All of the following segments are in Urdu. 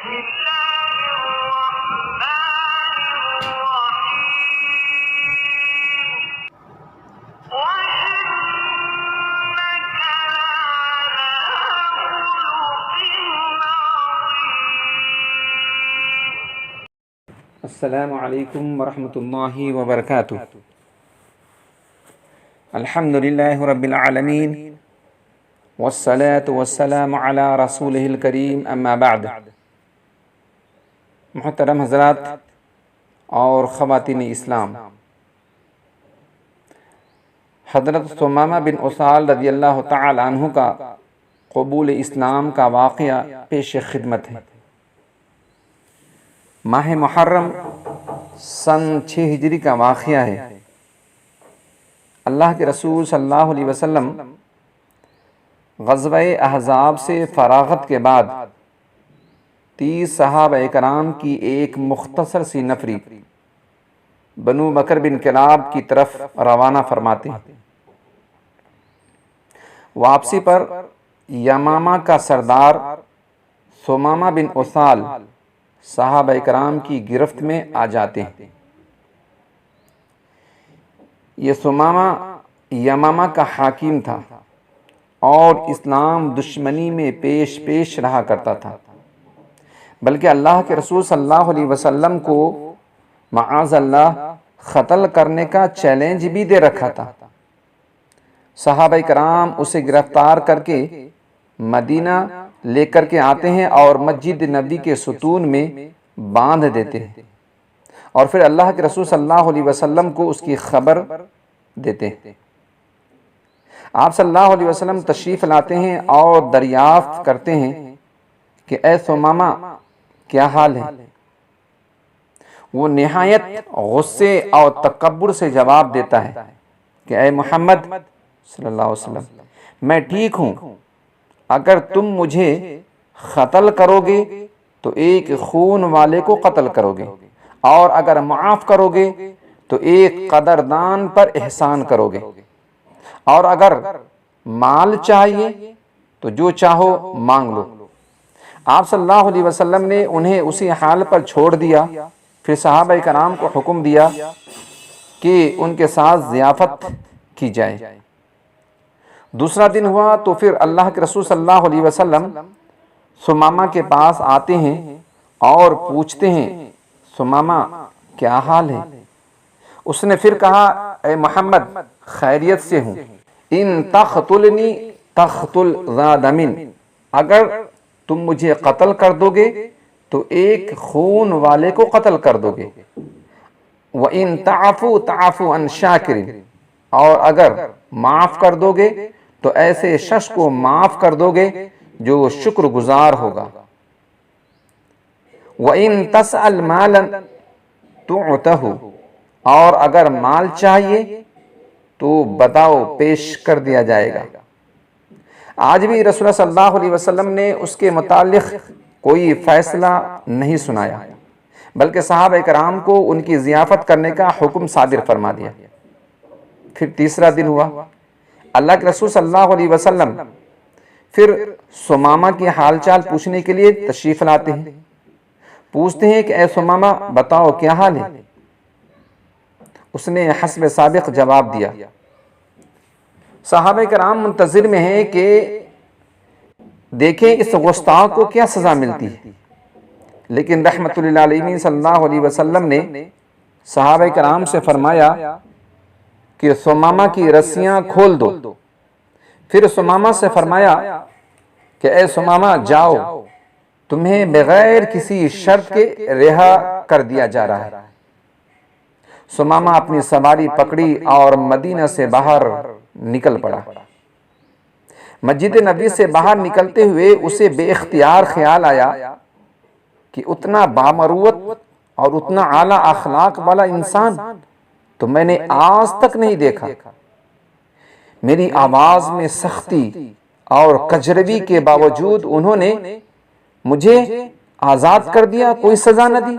السلام علیکم ورحمۃ اللہ وبرکاتہ۔ الحمد للہ رب العالمین والصلاة والسلام علی رسولہ الکریم، اما بعد۔ محترم حضرات اور خواتین اسلام، حضرت ثمامہ بن اسال رضی اللہ تعالی عنہ کا قبول اسلام کا واقعہ پیش خدمت ہے۔ ماہ محرم سن 6 ہجری کا واقعہ ہے۔ اللہ کے رسول صلی اللہ علیہ وسلم غزوہ احزاب سے فراغت کے بعد 30 صحابہ کرام کی ایک مختصر سی نفری بنو بکر بن کلاب کی طرف روانہ فرماتے ہیں۔ واپسی پر یمامہ کا سردار ثمامہ بن اسال صحابہ کرام کی گرفت میں آ جاتے ہیں۔ یہ ثمامہ یمامہ کا حاکم تھا اور اسلام دشمنی میں پیش رہا کرتا تھا، بلکہ اللہ کے رسول صلی اللہ علیہ وسلم کو معاذ اللہ قتل کرنے کا چیلنج بھی دے رکھا تھا۔ صحابہ کرام اسے گرفتار کر کے مدینہ لے کر کے آتے ہیں اور مسجد نبی کے ستون میں باندھ دیتے ہیں، اور پھر اللہ کے رسول صلی اللہ علیہ وسلم کو اس کی خبر دیتے ہیں۔ آپ صلی اللہ علیہ وسلم تشریف لاتے ہیں اور دریافت کرتے ہیں کہ اے ثمامہ کیا حال ہے؟ وہ نہایت غصے اور تکبر سے جواب دیتا ہے کہ اے محمد صلی اللہ علیہ وسلم، میں ٹھیک ہوں۔ اگر تم مجھے قتل کرو گے تو ایک خون والے کو قتل کرو گے، اور اگر معاف کرو گے تو ایک قدردان پر احسان کرو گے، اور اگر مال چاہیے تو جو چاہو مانگ لو۔ آپ صلی اللہ علیہ وسلم نے انہیں اسی حال پر چھوڑ دیا۔ پھر صحابہ کرام کو حکم دیا کہ ان کے ساتھ ضیافت کی جائے۔ دوسرا دن ہوا تو پھر اللہ کے رسول صلی اللہ علیہ وسلم ثمامہ کے پاس آتے ہیں اور پوچھتے ہیں ثمامہ کیا حال ہے؟ اس نے پھر کہا اے محمد خیریت سے ہوں، ان تقتلنی تقتل ذا دم، اگر تم مجھے قتل کر دو گے تو ایک خون والے کو قتل کر دو گے، وَإِن تَعْفُوا تَعْفُوا عَنْ شَاكِرٍ، اور اگر معاف کر دو گے تو ایسے شخص کو معاف کر دو گے جو شکر گزار ہوگا، وَإِن تَسْأَلْ مَالًا تُعْتَهُ، اور اگر مال چاہیے تو بتاؤ پیش کر دیا جائے گا۔ آج بھی رسول اللہ صلی اللہ علیہ وسلم نے اس کے متعلق کوئی فیصلہ نہیں سنایا، بلکہ صحابہ کرام کو ان کی ضیافت کرنے کا حکم صادر فرما دیا۔ پھر تیسرا دن ہوا، اللہ کے رسول صلی اللہ علیہ وسلم پھر ثمامہ کی حال چال پوچھنے کے لیے تشریف لاتے ہیں۔ پوچھتے ہیں کہ اے ثمامہ بتاؤ کیا حال ہے؟ اس نے حسب سابق جواب دیا۔ صحابہ کرام منتظر میں ہیں کہ دیکھیں اس گستاخ کو کیا سزا ملتی ہے، لیکن رحمت للعالمین صلی اللہ علیہ وسلم نے صحابہ کرام سے فرمایا کہ ثمامہ کی رسیاں کھول دو۔ پھر ثمامہ سے فرمایا کہ اے ثمامہ جاؤ، تمہیں بغیر کسی شرط کے رہا کر دیا جا رہا ہے۔ ثمامہ اپنی سواری پکڑی اور مدینہ سے باہر نکل پڑا۔ مسجد نبی سے باہر نکلتے ہوئے اسے بے اختیار خیال آیا کہ اتنا بامروت اور اتنا اعلیٰ اخلاق والا انسان تو میں نے آج تک نہیں دیکھا۔ میری آواز میں سختی اور کجروی کے باوجود انہوں نے مجھے آزاد کر دیا، کوئی سزا نہ دی۔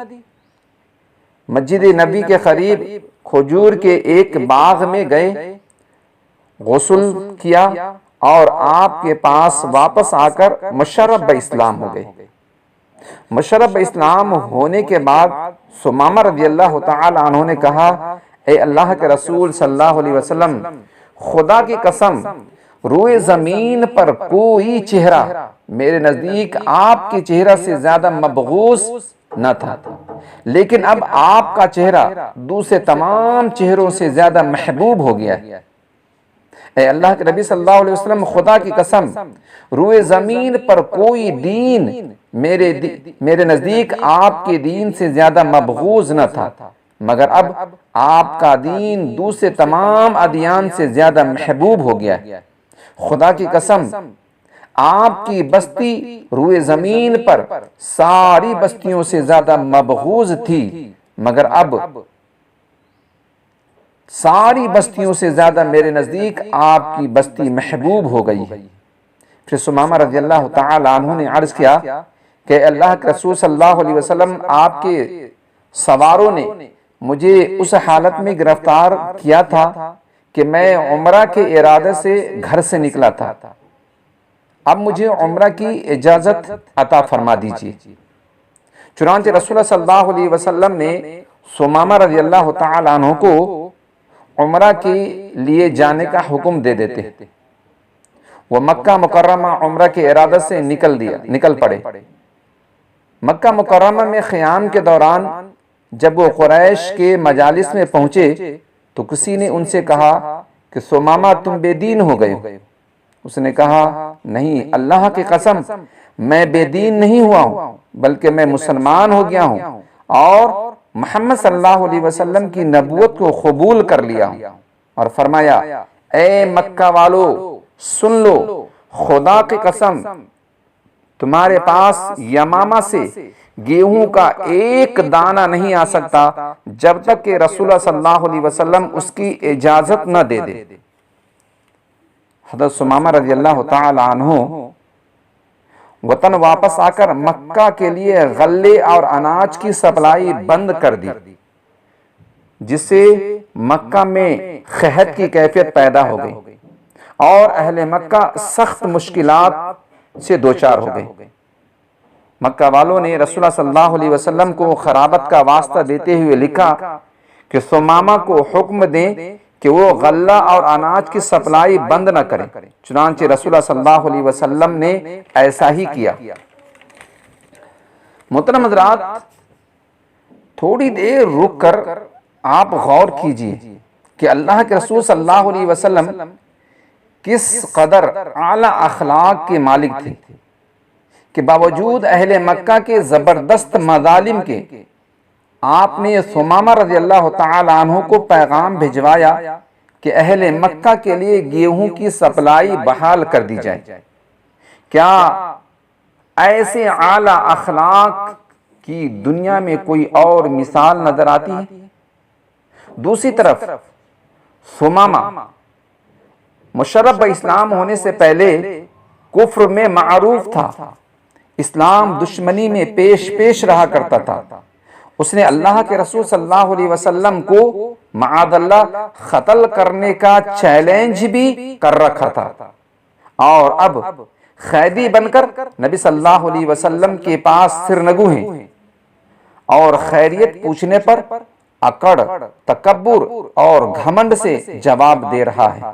مسجد نبی کے قریب کھجور کے ایک باغ میں گئے، غسل کیا اور آپ کے پاس واپس آ کر مشرف باسلام ہو گئے۔ مشرب اسلام ہونے کے بعد ثمامہ رضی اللہ تعالی عنہ نے کہا، اے اللہ کے رسول صلی اللہ علیہ وسلم، خدا کی قسم روئے زمین پر کوئی چہرہ میرے نزدیک آپ کے چہرہ سے زیادہ مبغوث نہ تھا، لیکن اب آپ کا چہرہ دوسرے تمام چہروں سے زیادہ محبوب ہو گیا ہے۔ اے اللہ کے نبی صلی اللہ علیہ وسلم، خدا کی قسم روئے زمین پر کوئی دین میرے نزدیک آپ کے دین سے زیادہ مبغوض نہ تھا، مگر اب آپ کا دین دوسرے تمام ادیان سے زیادہ محبوب ہو گیا ہے۔ خدا کی قسم آپ کی بستی روئے زمین پر ساری بستیوں سے زیادہ مبغوض تھی، مگر اب ساری بستیوں سے زیادہ میرے نزدیک آپ کی بستی محبوب ہو گئی ہے۔ پھر ثمامہ رضی اللہ تعالی عنہ نے عرض کیا کہ اللہ کے رسول صلی اللہ علیہ وسلم، آپ کے سواروں نے مجھے اس حالت میں گرفتار کیا تھا کہ میں عمرہ کے ارادے سے گھر سے نکلا تھا، اب مجھے عمرہ کی اجازت عطا فرما دیجیے۔ چنانچہ رسول اللہ صلی اللہ علیہ وسلم نے ثمامہ رضی اللہ تعالی عنہ کو عمرہ کے لیے جانے کا حکم دے دیتے۔ وہ مکہ مکرمہ عمرہ کے ارادے سے نکل پڑے۔ مکہ مکرمہ میں قیام کے دوران جب وہ قریش کے مجالس میں پہنچے تو کسی نے ان سے کہا کہ ثمامہ تم بے دین ہو گئے ہو۔ اس نے کہا، نہیں، اللہ کی قسم میں بے دین نہیں ہوا ہوں، بلکہ میں مسلمان ہو گیا ہوں اور محمد صلی اللہ علیہ وسلم کی نبوت کو قبول کر لیا ہوں۔ اور فرمایا، اے مکہ والو سن لو، خدا کی قسم تمہارے پاس یمامہ سے گیہوں کا ایک دانہ نہیں آ سکتا جب تک کہ رسول اللہ صلی اللہ علیہ وسلم اس کی اجازت نہ دے دے۔ حضرت ثمامہ رضی اللہ تعالی عنہ وطن واپس آ کر مکہ کے لیے غلے اور اناج کی سپلائی بند کر دی، جس سے مکہ میں قحط کی کیفیت پیدا ہو گئی اور اہل مکہ سخت مشکلات سے دوچار ہو گئے۔ مکہ والوں نے رسول اللہ صلی اللہ علیہ وسلم کو خرابت کا واسطہ دیتے ہوئے لکھا کہ ثمامہ کو حکم دیں کہ وہ غلہ اور اناج کی سپلائی بند نہ کریں۔ چنانچہ رسول اللہ صلی اللہ علیہ وسلم نے ایسا ہی کیا۔ محترم حضرات، تھوڑی دیر رک کر آپ غور کیجئے کہ اللہ کے رسول صلی اللہ علیہ وسلم کس قدر اعلیٰ اخلاق کے مالک تھے کہ باوجود اہل مکہ کے زبردست مظالم کے آپ نے ثمامہ رضی اللہ تعالی عنہ کو پیغام بھجوایا کہ اہل مکہ کے لیے گیہوں کی سپلائی بحال کر دی جائے۔ کیا ایسے اعلیٰ اخلاق کی دنیا میں کوئی اور مثال نظر آتی ہے؟ دوسری طرف ثمامہ مشرب اسلام ہونے سے پہلے کفر میں معروف تھا، اسلام دشمنی میں پیش رہا کرتا تھا۔ اس نے اللہ کے رسول صلی اللہ علیہ وسلم کو معاذ اللہ قتل کرنے کا چیلنج بھی کر رکھا تھا، اور اب قیدی بن کر نبی صلی اللہ علیہ وسلم کے پاس سرنگو ہیں اور خیریت پوچھنے پر اکڑ، تکبر اور گھمنڈ سے جواب دے رہا ہے۔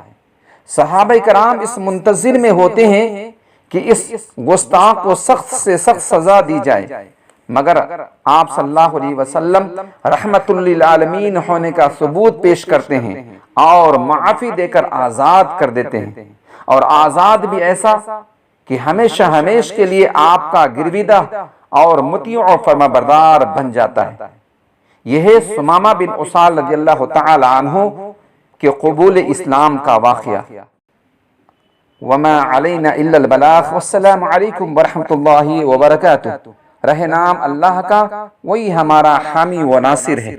صحابہ کرام اس منتظر میں ہوتے ہیں کہ اس گستاخ کو سخت سے سخت سزا دی جائے، مگر آپ صلی اللہ علیہ وسلم رحمت للعالمین ہونے کا ثبوت پیش کرتے ہیں اور معافی دے کر آزاد کر دیتے ہیں، اور آزاد بھی ایسا کہ ہمیشہ کے لیے آپ کا گرویدہ اور مطیع و فرما بردار بن جاتا ہے۔ یہ ہے ثمامہ بن اسال رضی اللہ تعالی عنہ کے قبول اسلام کا واقعہ۔ وما علینا الا البلاغ، والسلام علیکم ورحمۃ اللہ وبرکاتہ۔ رہے نام اللہ کا، وہی ہمارا حامی و ناصر ہے۔